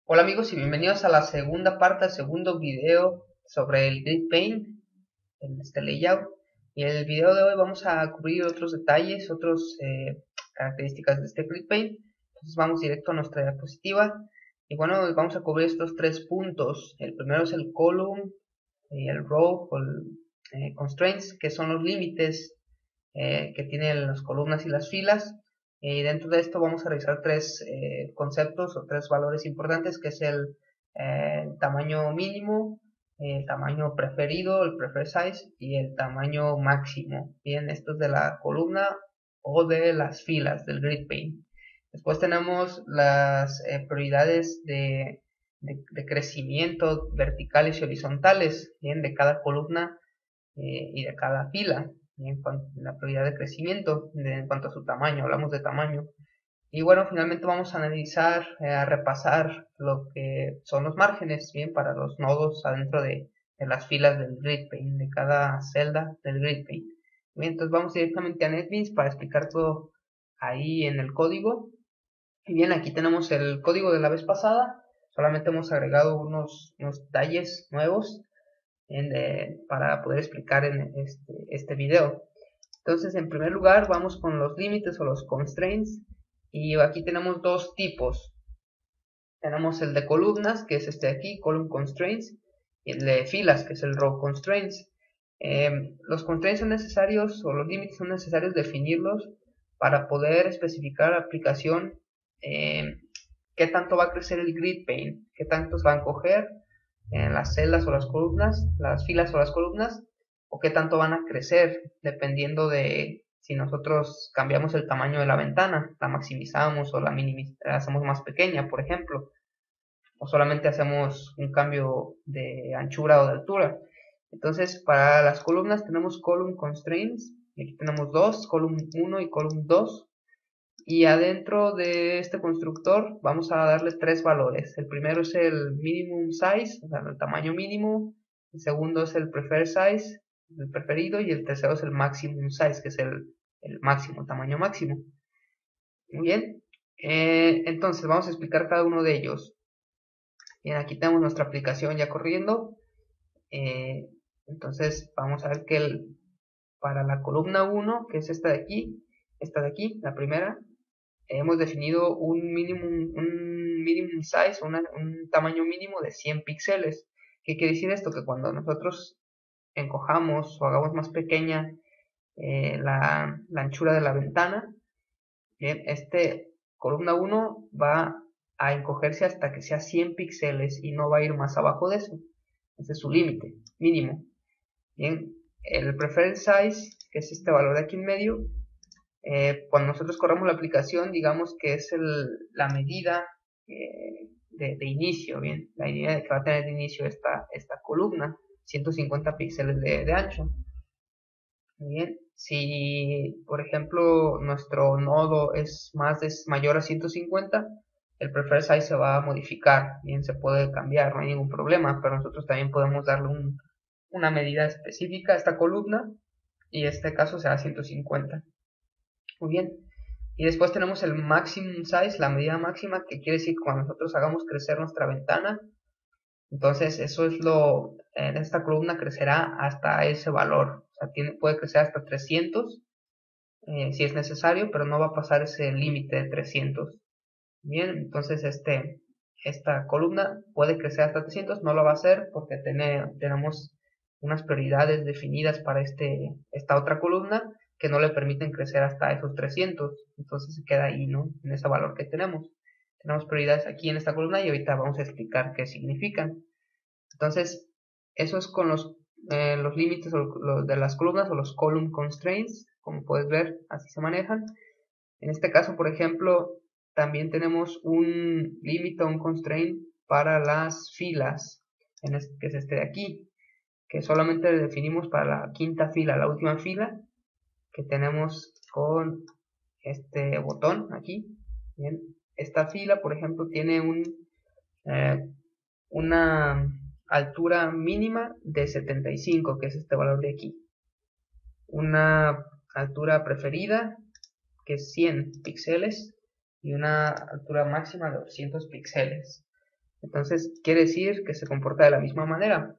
Hola amigos y bienvenidos a la segunda parte, al segundo video sobre el Grid Paint en este layout. Y en el video de hoy vamos a cubrir otros detalles, otras características de este Grid Paint. Entonces vamos directo a nuestra diapositiva. Y bueno, vamos a cubrir estos tres puntos. El primero es el column, el row o el constraints, que son los límites que tienen las columnas y las filas. Y dentro de esto vamos a revisar tres conceptos o tres valores importantes, que es el tamaño mínimo, el tamaño preferido, el preferred size, y el tamaño máximo. Bien, esto es de la columna o de las filas del grid paint. Después tenemos las prioridades de crecimiento verticales y horizontales, bien, de cada columna y de cada fila, en cuanto a la prioridad de crecimiento, en cuanto a su tamaño, hablamos de tamaño. Y bueno, finalmente vamos a analizar, a repasar lo que son los márgenes, bien, para los nodos adentro de las filas del grid paint, de cada celda del grid paint. Bien, entonces vamos directamente a NetBeans para explicar todo ahí en el código. Y bien, aquí tenemos el código de la vez pasada, solamente hemos agregado unos detalles nuevos para poder explicar en este video. Entonces, en primer lugar, vamos con los límites o los constraints. Y aquí tenemos dos tipos. Tenemos el de columnas, que es este de aquí, column constraints, y el de filas, que es el row constraints. Los constraints son necesarios, o los límites son necesarios definirlos para poder especificar la aplicación, qué tanto va a crecer el grid paint, qué tantos va a coger en las celdas o las columnas, las filas o las columnas, o qué tanto van a crecer, dependiendo de si nosotros cambiamos el tamaño de la ventana, la maximizamos o la hacemos más pequeña, por ejemplo, o solamente hacemos un cambio de anchura o de altura. Entonces, para las columnas tenemos column constraints, y aquí tenemos dos, column 1 y column 2. Y adentro de este constructor vamos a darle tres valores. El primero es el minimum size, o sea, el tamaño mínimo. El segundo es el preferred size, el preferido. Y el tercero es el maximum size, que es el máximo, tamaño máximo. Muy bien. Entonces vamos a explicar cada uno de ellos. Bien, aquí tenemos nuestra aplicación ya corriendo. Entonces vamos a ver que para la columna 1, que es esta de aquí, la primera, hemos definido un minimum size, un tamaño mínimo de 100 píxeles. ¿Qué quiere decir esto? Que cuando nosotros encojamos o hagamos más pequeña la anchura de la ventana, bien, columna 1 va a encogerse hasta que sea 100 píxeles y no va a ir más abajo de eso. Ese es su límite mínimo. Bien, el preferred size, que es este valor de aquí en medio, cuando nosotros corremos la aplicación, digamos que es la medida de inicio, bien, la medida que va a tener de inicio esta columna, 150 píxeles de ancho. Bien, si por ejemplo nuestro nodo es mayor a 150, el preferred size se va a modificar, bien, se puede cambiar, no hay ningún problema, pero nosotros también podemos darle una medida específica a esta columna, y este caso será 150. Muy bien. Y después tenemos el maximum size, la medida máxima, que quiere decir que cuando nosotros hagamos crecer nuestra ventana, entonces eso es en esta columna crecerá hasta ese valor. O sea, puede crecer hasta 300 si es necesario, pero no va a pasar ese límite de 300. Bien, entonces esta columna puede crecer hasta 300, no lo va a hacer porque tenemos unas prioridades definidas para esta otra columna que no le permiten crecer hasta esos 300. Entonces se queda ahí, ¿no? En ese valor que tenemos. Tenemos prioridades aquí en esta columna y ahorita vamos a explicar qué significan. Entonces, eso es con los límites de las columnas o los column constraints. Como puedes ver, así se manejan. En este caso, por ejemplo, también tenemos un límite o un constraint para las filas, que es este de aquí, que solamente definimos para la quinta fila, la última fila, que tenemos con este botón aquí. Bien, esta fila, por ejemplo, tiene una altura mínima de 75, que es este valor de aquí. Una altura preferida, que es 100 píxeles, y una altura máxima de 200 píxeles. Entonces quiere decir que se comporta de la misma manera.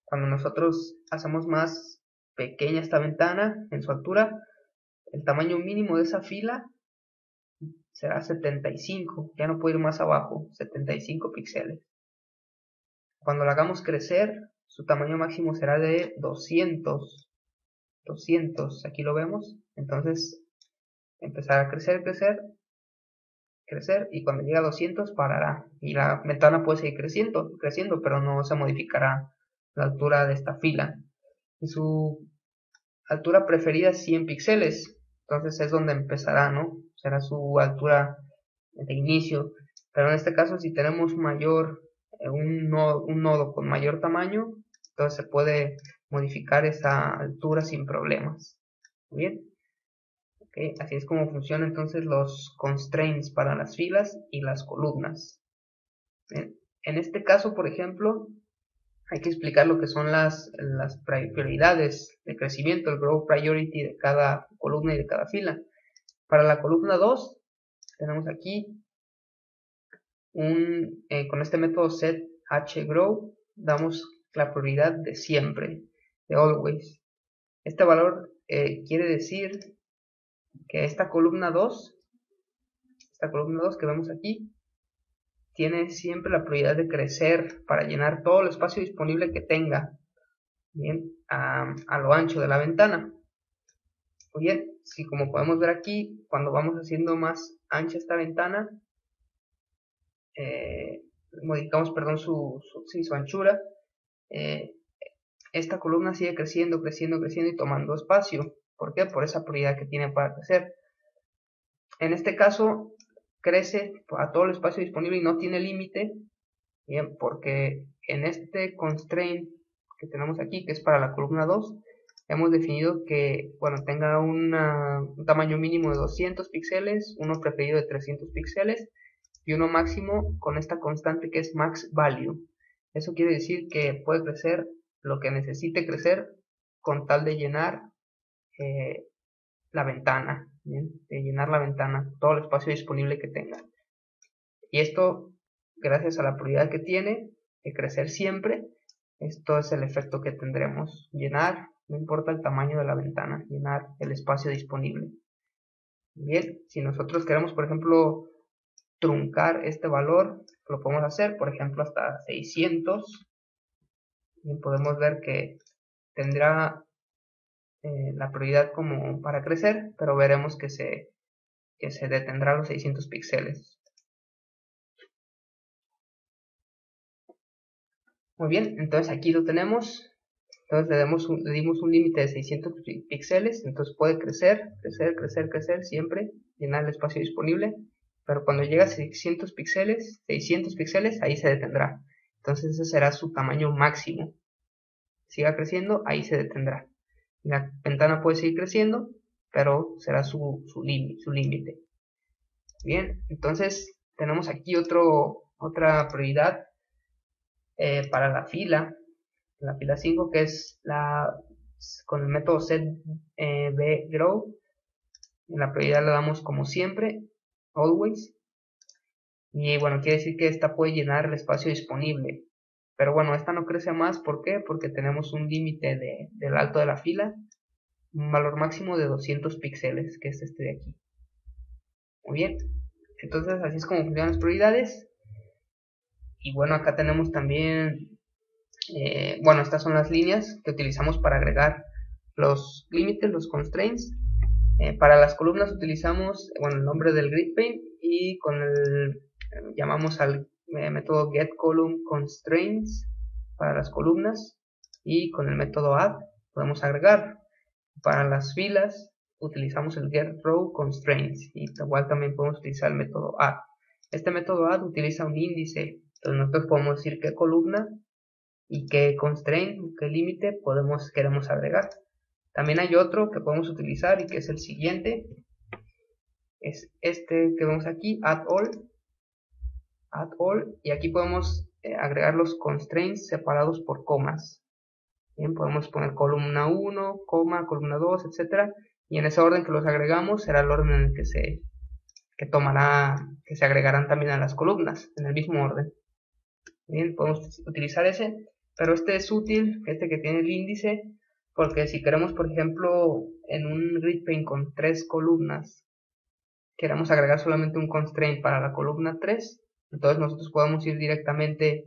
Cuando nosotros hacemos más pequeña esta ventana en su altura, el tamaño mínimo de esa fila será 75, ya no puede ir más abajo, 75 píxeles. Cuando la hagamos crecer, su tamaño máximo será de 200, aquí lo vemos. Entonces empezará a crecer, y cuando llegue a 200 parará. Y la ventana puede seguir creciendo, pero no se modificará la altura de esta fila. Y su altura preferida es 100 píxeles, entonces es donde empezará, ¿no? Será su altura de inicio. Pero en este caso, si tenemos un nodo con mayor tamaño, entonces se puede modificar esa altura sin problemas. Muy bien. Okay, así es como funcionan entonces los constraints para las filas y las columnas. Bien. En este caso, por ejemplo, hay que explicar lo que son las prioridades de crecimiento, el growth priority de cada columna y de cada fila. Para la columna 2, tenemos aquí con este método setHgrow, damos la prioridad de siempre, de always. Este valor quiere decir que esta columna 2 que vemos aquí, tiene siempre la prioridad de crecer para llenar todo el espacio disponible que tenga, bien, a lo ancho de la ventana. Muy bien, si como podemos ver aquí, cuando vamos haciendo más ancha esta ventana, modificamos, perdón, su anchura, esta columna sigue creciendo y tomando espacio. ¿Por qué? Por esa prioridad que tiene para crecer. En este caso, crece a todo el espacio disponible y no tiene límite, bien, porque en este constraint que tenemos aquí, que es para la columna 2, hemos definido que, bueno, tenga un tamaño mínimo de 200 píxeles, uno preferido de 300 píxeles y uno máximo con esta constante que es max value. Eso quiere decir que puede crecer lo que necesite crecer con tal de llenar la ventana, ¿bien? De llenar la ventana, todo el espacio disponible que tenga. Y esto, gracias a la prioridad que tiene de crecer siempre, esto es el efecto que tendremos. Llenar, no importa el tamaño de la ventana, llenar el espacio disponible. Bien, si nosotros queremos, por ejemplo, truncar este valor, lo podemos hacer, por ejemplo, hasta 600. Bien, podemos ver que tendrá la prioridad como para crecer, pero veremos que se detendrá a los 600 píxeles. Muy bien, entonces aquí lo tenemos. Entonces le dimos un límite de 600 píxeles, entonces puede crecer siempre, llenar el espacio disponible, pero cuando llega a 600 píxeles, ahí se detendrá. Entonces ese será su tamaño máximo. Siga creciendo, ahí se detendrá. La ventana puede seguir creciendo, pero será su límite. Bien, entonces tenemos aquí otra prioridad para la fila 5, que es con el método setBgrow. La prioridad la damos como siempre, always. Y bueno, quiere decir que esta puede llenar el espacio disponible. Pero bueno, esta no crece más, ¿por qué? Porque tenemos un límite del alto de la fila, un valor máximo de 200 píxeles, que es este de aquí. Muy bien, entonces así es como funcionan las prioridades. Y bueno, acá tenemos también, bueno, estas son las líneas que utilizamos para agregar los límites, los constraints. Para las columnas utilizamos, bueno, el nombre del grid pane y llamamos al método getColumnConstraints para las columnas, y con el método add podemos agregar. Para las filas utilizamos el getRowConstraints y igual también podemos utilizar el método add. Este método add utiliza un índice, entonces nosotros podemos decir qué columna y qué constraint, qué límite queremos agregar. También hay otro que podemos utilizar y que es el siguiente, es este que vemos aquí, add all, y aquí podemos agregar los constraints separados por comas. Bien, podemos poner columna 1, columna 2, etc. Y en ese orden que los agregamos será el orden en el que se que se agregarán también a las columnas en el mismo orden. Bien, podemos utilizar ese, pero este es útil, este que tiene el índice, porque si queremos, por ejemplo, en un grid pane con 3 columnas, queremos agregar solamente un constraint para la columna 3, entonces nosotros podemos ir directamente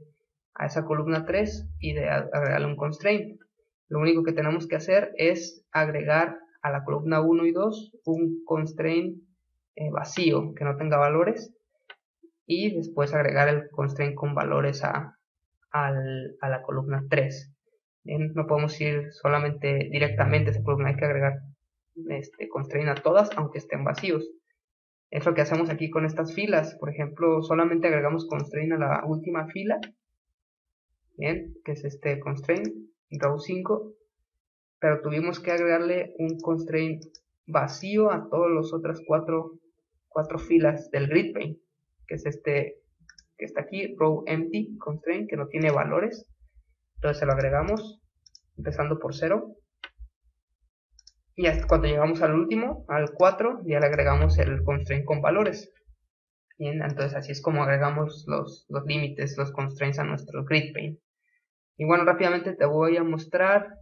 a esa columna 3 y agregarle un constraint. Lo único que tenemos que hacer es agregar a la columna 1 y 2 un constraint vacío, que no tenga valores, y después agregar el constraint con valores a la columna 3. Bien, no podemos ir solamente directamente a esa columna, hay que agregar constraint a todas, aunque estén vacíos. Es lo que hacemos aquí con estas filas. Por ejemplo, solamente agregamos constraint a la última fila, bien, que es este constraint, row 5, pero tuvimos que agregarle un constraint vacío a todas las otras cuatro filas del grid pane, que es este que está aquí, row empty constraint, que no tiene valores. Entonces se lo agregamos empezando por 0, y hasta cuando llegamos al último, al 4, ya le agregamos el constraint con valores. Bien, entonces así es como agregamos los límites, los constraints a nuestro grid pane. Y bueno, rápidamente te voy a mostrar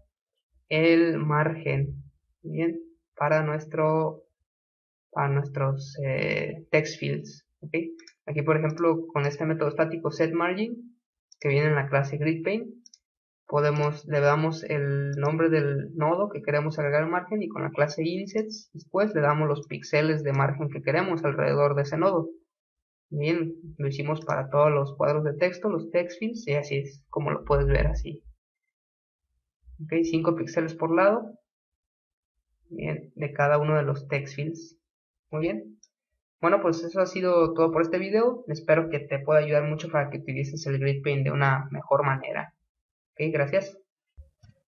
el margen, bien, para nuestros text fields. ¿Okay? Aquí, por ejemplo, con este método estático setMargin, que viene en la clase gridPane, le damos el nombre del nodo que queremos agregar al margen, y con la clase insets después le damos los píxeles de margen que queremos alrededor de ese nodo. Bien, lo hicimos para todos los cuadros de texto, los text fields, y así es como lo puedes ver así. Ok, 5 píxeles por lado, bien, de cada uno de los text fields. Muy bien. Bueno, pues eso ha sido todo por este video. Espero que te pueda ayudar mucho para que utilices el gridPane de una mejor manera. Ok, gracias.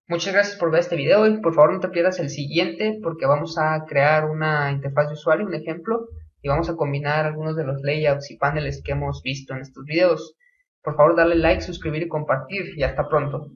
Muchas gracias por ver este video, y por favor no te pierdas el siguiente, porque vamos a crear una interfaz de usuario, un ejemplo, y vamos a combinar algunos de los layouts y paneles que hemos visto en estos videos. Por favor dale like, suscribir y compartir, y hasta pronto.